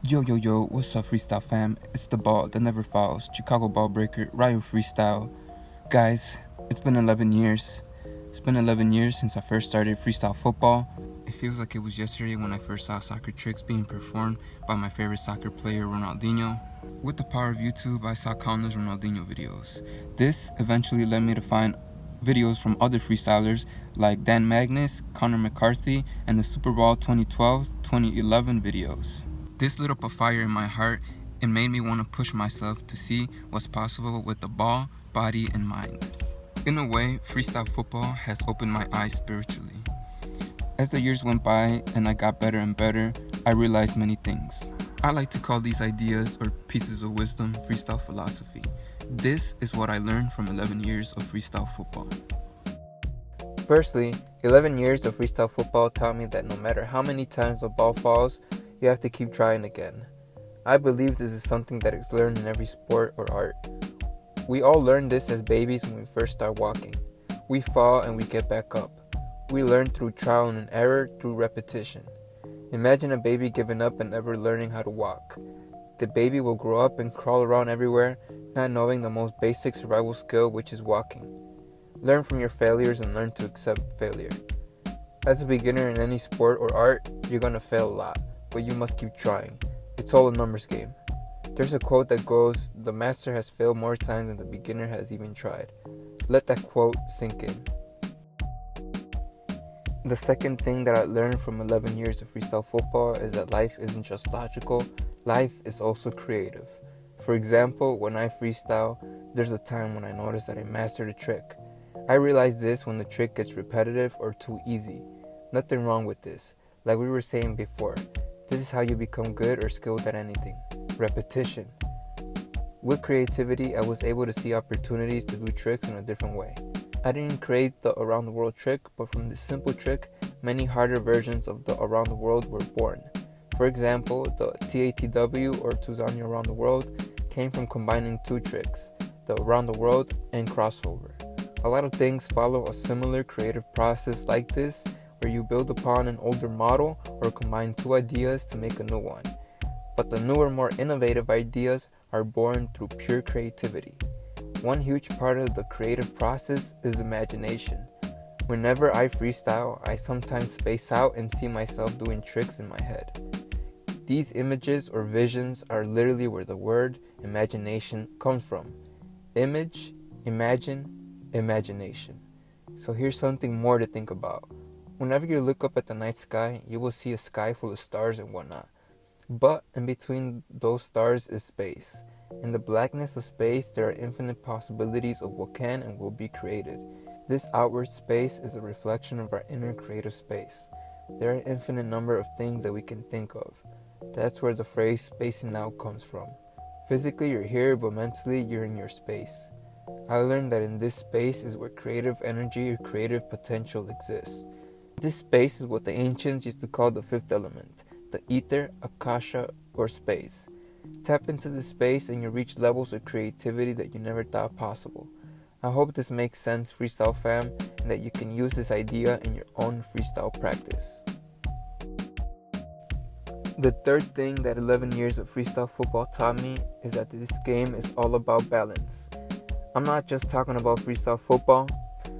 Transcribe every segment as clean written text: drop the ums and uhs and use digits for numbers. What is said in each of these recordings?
Yo, yo, yo, what's up, Freestyle Fam? It's the ball that never falls, Chicago ball breaker, Ryo Freestyle. Guys, it's been 11 years. It's been 11 years since I first started Freestyle Football. It feels like it was yesterday when I first saw soccer tricks being performed by my favorite soccer player, Ronaldinho. With the power of YouTube, I saw countless Ronaldinho videos. This eventually led me to find videos from other freestylers like Dan Magnus, Connor McCarthy, and the Super Bowl 2012-2011 videos. This lit up a fire in my heart and made me want to push myself to see what's possible with the ball, body, and mind. In a way, freestyle football has opened my eyes spiritually. As the years went by and I got better and better, I realized many things. I like to call these ideas or pieces of wisdom freestyle philosophy. This is what I learned from 11 years of freestyle football. Firstly, 11 years of freestyle football taught me that no matter how many times the ball falls, you have to keep trying again. I believe this is something that is learned in every sport or art. We all learn this as babies when we first start walking. We fall and we get back up. We learn through trial and error, through repetition. Imagine a baby giving up and never learning how to walk. The baby will grow up and crawl around everywhere, not knowing the most basic survival skill, which is walking. Learn from your failures and learn to accept failure. As a beginner in any sport or art, you're gonna fail a lot, but you must keep trying. It's all a numbers game. There's a quote that goes, "The master has failed more times than the beginner has even tried." Let that quote sink in. The second thing that I learned from 11 years of freestyle football is that life isn't just logical, life is also creative. For example, when I freestyle, there's a time when I notice that I mastered a trick. I realize this when the trick gets repetitive or too easy. Nothing wrong with this. Like we were saying before, this is how you become good or skilled at anything. Repetition. With creativity, I was able to see opportunities to do tricks in a different way. I didn't create the around the world trick, but from this simple trick, many harder versions of the around the world were born. For example, the TATW or Tuzania around the world came from combining two tricks, the around the world and crossover. A lot of things follow a similar creative process like this, where you build upon an older model or combine two ideas to make a new one. But the newer, more innovative ideas are born through pure creativity. One huge part of the creative process is imagination. Whenever I freestyle, I sometimes space out and see myself doing tricks in my head. These images or visions are literally where the word imagination comes from. Image, imagine, imagination. So here's something more to think about. Whenever you look up at the night sky, you will see a sky full of stars and whatnot. But in between those stars is space. In the blackness of space, there are infinite possibilities of what can and will be created. This outward space is a reflection of our inner creative space. There are an infinite number of things that we can think of. That's where the phrase spacing out comes from. Physically, you're here, but mentally, you're in your space. I learned that in this space is where creative energy or creative potential exists. This space is what the ancients used to call the fifth element, the ether, akasha, or space. Tap into this space and you reach levels of creativity that you never thought possible. I hope this makes sense, Freestyle Fam, and that you can use this idea in your own freestyle practice. The third thing that 11 years of freestyle football taught me is that this game is all about balance. I'm not just talking about freestyle football.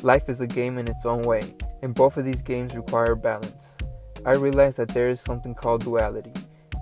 Life is a game in its own way, and both of these games require balance. I realized that there is something called duality.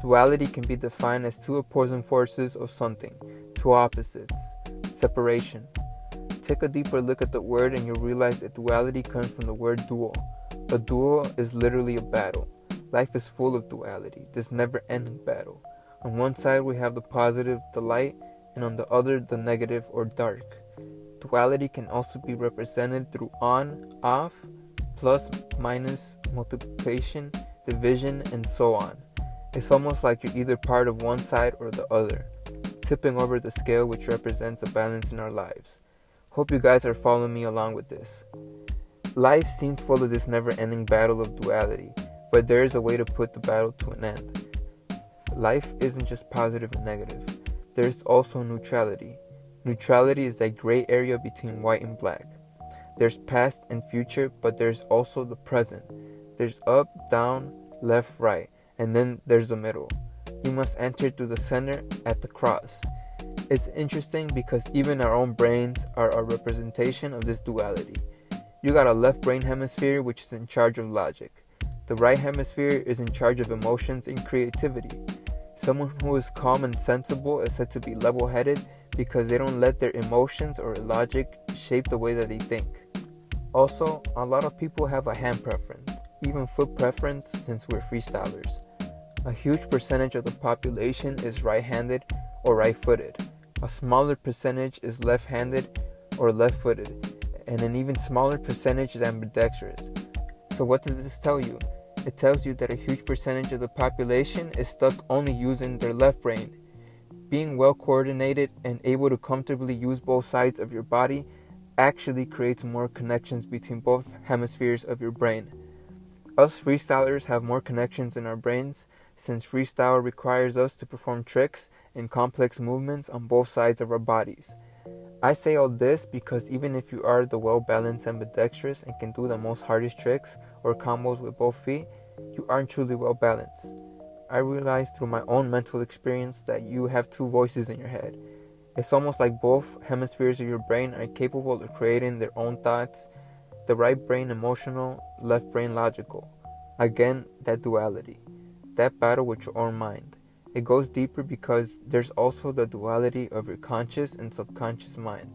Duality can be defined as two opposing forces of something, two opposites, separation. Take a deeper look at the word and you'll realize that duality comes from the word duel. A duel is literally a battle. Life is full of duality, this never-ending battle. On one side we have the positive, the light, and on the other the negative or dark. Duality can also be represented through on, off, plus, minus, multiplication, division, and so on. It's almost like you're either part of one side or the other, tipping over the scale, which represents a balance in our lives. Hope you guys are following me along with this. Life seems full of this never-ending battle of duality, but there is a way to put the battle to an end. Life isn't just positive and negative. There's also neutrality. Neutrality is that gray area between white and black. There's past and future, but there's also the present. There's up, down, left, right, and then there's the middle. You must enter through the center at the cross. It's interesting because even our own brains are a representation of this duality. You got a left brain hemisphere which is in charge of logic. The right hemisphere is in charge of emotions and creativity. Someone who is calm and sensible is said to be level-headed because they don't let their emotions or logic shape the way that they think. Also, a lot of people have a hand preference, even foot preference since we're freestylers. A huge percentage of the population is right-handed or right-footed. A smaller percentage is left-handed or left-footed, and an even smaller percentage is ambidextrous. So what does this tell you? It tells you that a huge percentage of the population is stuck only using their left brain. Being well coordinated and able to comfortably use both sides of your body actually creates more connections between both hemispheres of your brain. Us freestylers have more connections in our brains since freestyle requires us to perform tricks and complex movements on both sides of our bodies. I say all this because even if you are the well-balanced ambidextrous and can do the most hardest tricks or combos with both feet, you aren't truly well-balanced. I realized through my own mental experience that you have two voices in your head. It's almost like both hemispheres of your brain are capable of creating their own thoughts. The right brain emotional, left brain logical. Again, that duality. That battle with your own mind. It goes deeper because there's also the duality of your conscious and subconscious mind.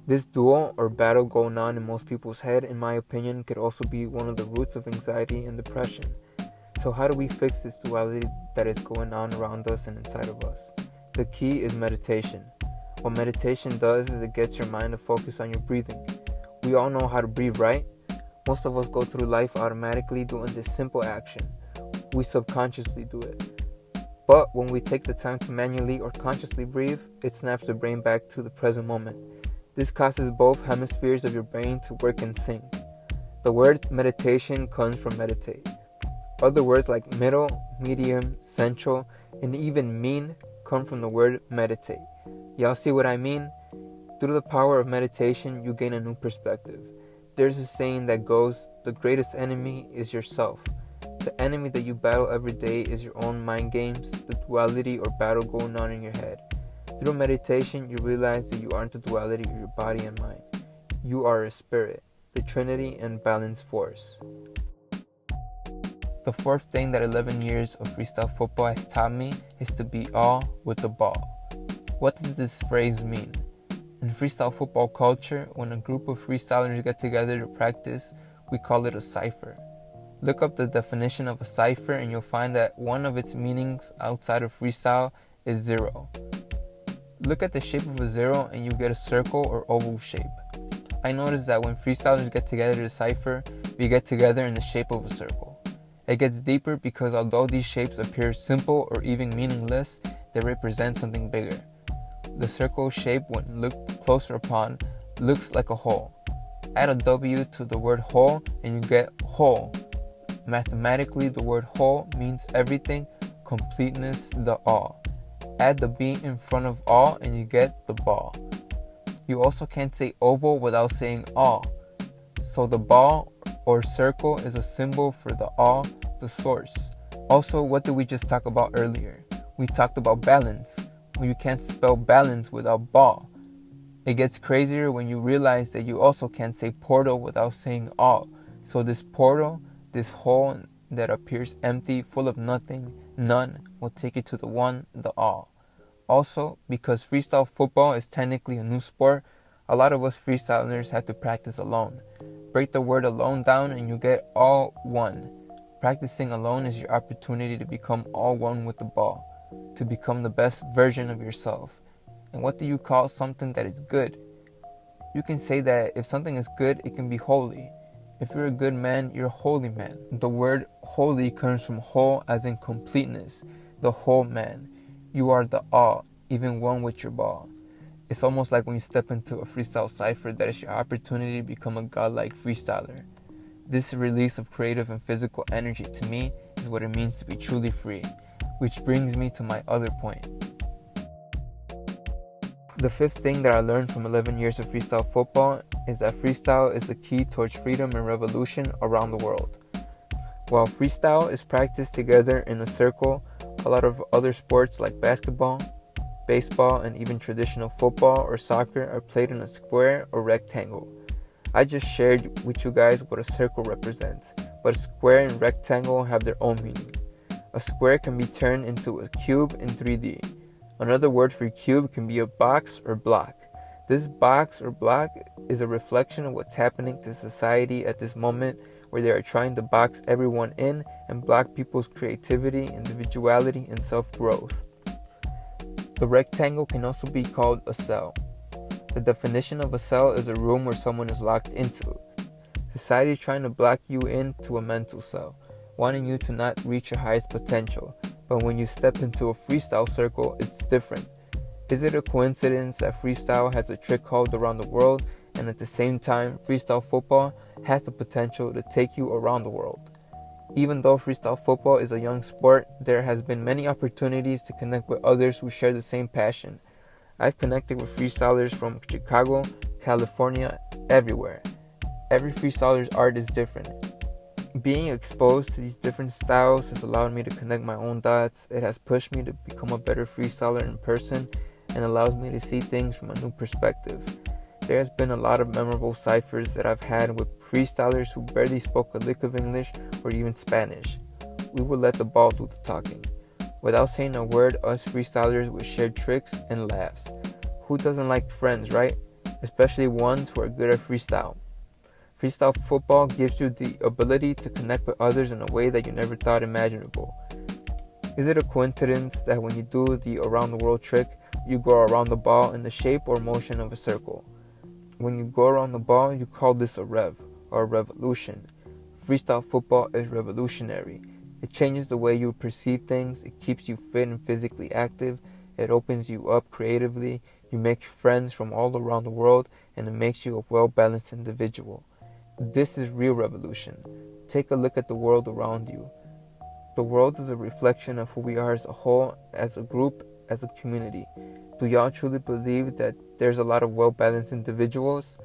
This duel or battle going on in most people's head, in my opinion, could also be one of the roots of anxiety and depression. So how do we fix this duality that is going on around us and inside of us? The key is meditation. What meditation does is it gets your mind to focus on your breathing. We all know how to breathe, right? Most of us go through life automatically doing this simple action. We subconsciously do it. But when we take the time to manually or consciously breathe, it snaps the brain back to the present moment. This causes both hemispheres of your brain to work in sync. The word meditation comes from meditate. Other words like middle, medium, central, and even mean come from the word meditate. Y'all see what I mean? Through the power of meditation, you gain a new perspective. There's a saying that goes, the greatest enemy is yourself. The enemy that you battle every day is your own mind games, the duality or battle going on in your head. Through meditation, you realize that you aren't the duality of your body and mind. You are a spirit, the trinity and balanced force. The fourth thing that 11 years of freestyle football has taught me is to be all with the ball. What does this phrase mean? In freestyle football culture, when a group of freestylers get together to practice, we call it a cipher. Look up the definition of a cipher and you'll find that one of its meanings outside of freestyle is zero. Look at the shape of a zero and you get a circle or oval shape. I noticed that when freestylers get together to cipher, we get together in the shape of a circle. It gets deeper because although these shapes appear simple or even meaningless, they represent something bigger. The circle shape, when looked closer upon, looks like a hole. Add a W to the word whole and you get whole. Mathematically, the word whole means everything, completeness, the all. Add the B in front of all and you get the ball. You also can't say oval without saying all. So the ball or circle is a symbol for the all, the source. Also, what did we just talk about earlier? We talked about balance. You can't spell balance without ball. It gets crazier when you realize that you also can't say portal without saying all. So this portal, this hole that appears empty, full of nothing, none, will take you to the one, the all. Also, because freestyle football is technically a new sport, a lot of us freestylers have to practice alone. Break the word alone down and you get all one. Practicing alone is your opportunity to become all one with the ball, to become the best version of yourself. And what do you call something that is good? You can say that if something is good, it can be holy. If you're a good man, you're a holy man. The word holy comes from whole as in completeness, the whole man. You are the all, even one with your ball. It's almost like when you step into a freestyle cipher that is your opportunity to become a godlike freestyler. This release of creative and physical energy to me is what it means to be truly free, which brings me to my other point. The fifth thing that I learned from 11 years of freestyle football is that freestyle is the key towards freedom and revolution around the world. While freestyle is practiced together in a circle, A lot of other sports like basketball, baseball, and even traditional football or soccer are played in a square or rectangle. I just shared with you guys what a circle represents, but a square and rectangle have their own meaning. A square can be turned into a cube in 3D. Another word for cube can be a box or block. This box or block is a reflection of what's happening to society at this moment, where they are trying to box everyone in and block people's creativity, individuality, and self-growth. The rectangle can also be called a cell. The definition of a cell is a room where someone is locked into. Society is trying to block you into a mental cell, wanting you to not reach your highest potential. But when you step into a freestyle circle, it's different. Is it a coincidence that freestyle has a trick called around the world, and at the same time, freestyle football has the potential to take you around the world? Even though freestyle football is a young sport, there has been many opportunities to connect with others who share the same passion. I've connected with freestylers from Chicago, California, everywhere. Every freestyler's art is different. Being exposed to these different styles has allowed me to connect my own dots. It has pushed me to become a better freestyler in person and allows me to see things from a new perspective. There has been a lot of memorable ciphers that I've had with freestylers who barely spoke a lick of English or even Spanish. We would let the ball do the talking. Without saying a word, us freestylers would share tricks and laughs. Who doesn't like friends, right? Especially ones who are good at freestyle. Freestyle football gives you the ability to connect with others in a way that you never thought imaginable. Is it a coincidence that when you do the around the world trick, you go around the ball in the shape or motion of a circle? When you go around the ball, you call this a rev, or a revolution. Freestyle football is revolutionary. It changes the way you perceive things, it keeps you fit and physically active, it opens you up creatively, you make friends from all around the world, and it makes you a well-balanced individual. This is real revolution. Take a look at the world around you. The world is a reflection of who we are as a whole, as a group, as a community. Do y'all truly believe that there's a lot of well-balanced individuals?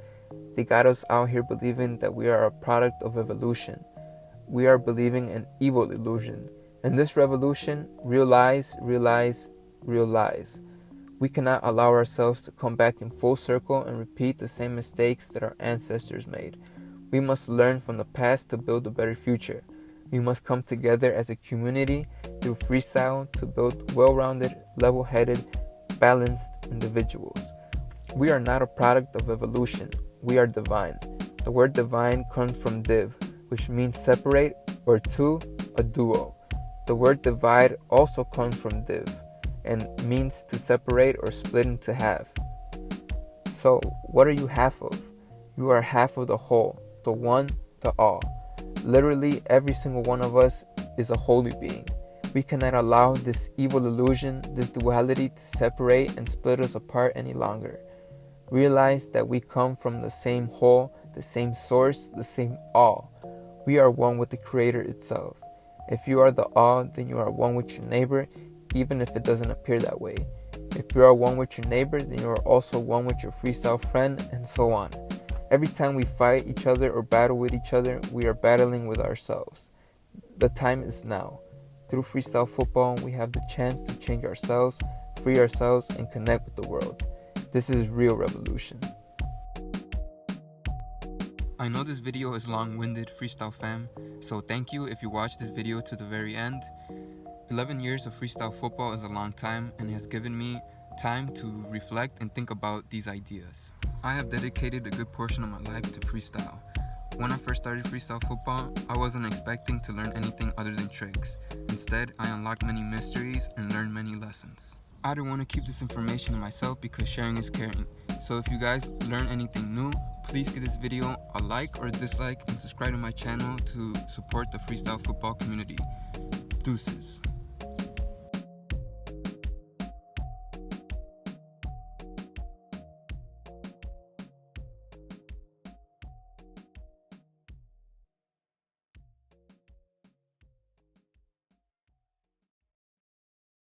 They got us out here believing that we are a product of evolution. We are believing an evil illusion. In this revolution, real lies. We cannot allow ourselves to come back in full circle and repeat the same mistakes that our ancestors made. We must learn from the past to build a better future. We must come together as a community through freestyle to build well-rounded, level-headed, balanced individuals. We are not a product of evolution. We are divine. The word divine comes from div, which means separate, or two, a duo. The word divide also comes from div and means to separate or split into half. So, what are you half of? You are half of the whole, the one, the all. Literally, every single one of us is a holy being. We cannot allow this evil illusion, this duality to separate and split us apart any longer. Realize that we come from the same whole, the same source, the same all. We are one with the Creator itself. If you are the all, then you are one with your neighbor, even if it doesn't appear that way. If you are one with your neighbor, then you are also one with your freestyle friend, and so on. Every time we fight each other or battle with each other, we are battling with ourselves. The time is now. Through freestyle football, we have the chance to change ourselves, free ourselves, and connect with the world. This is real revolution. I know this video is long-winded, Freestyle Fam, so thank you if you watched this video to the very end. 11 years of freestyle football is a long time and has given me time to reflect and think about these ideas. I have dedicated a good portion of my life to freestyle. When I first started freestyle football, I wasn't expecting to learn anything other than tricks. Instead, I unlocked many mysteries and learned many lessons. I don't want to keep this information to myself because sharing is caring. So if you guys learn anything new, please give this video a like or a dislike and subscribe to my channel to support the freestyle football community. Deuces.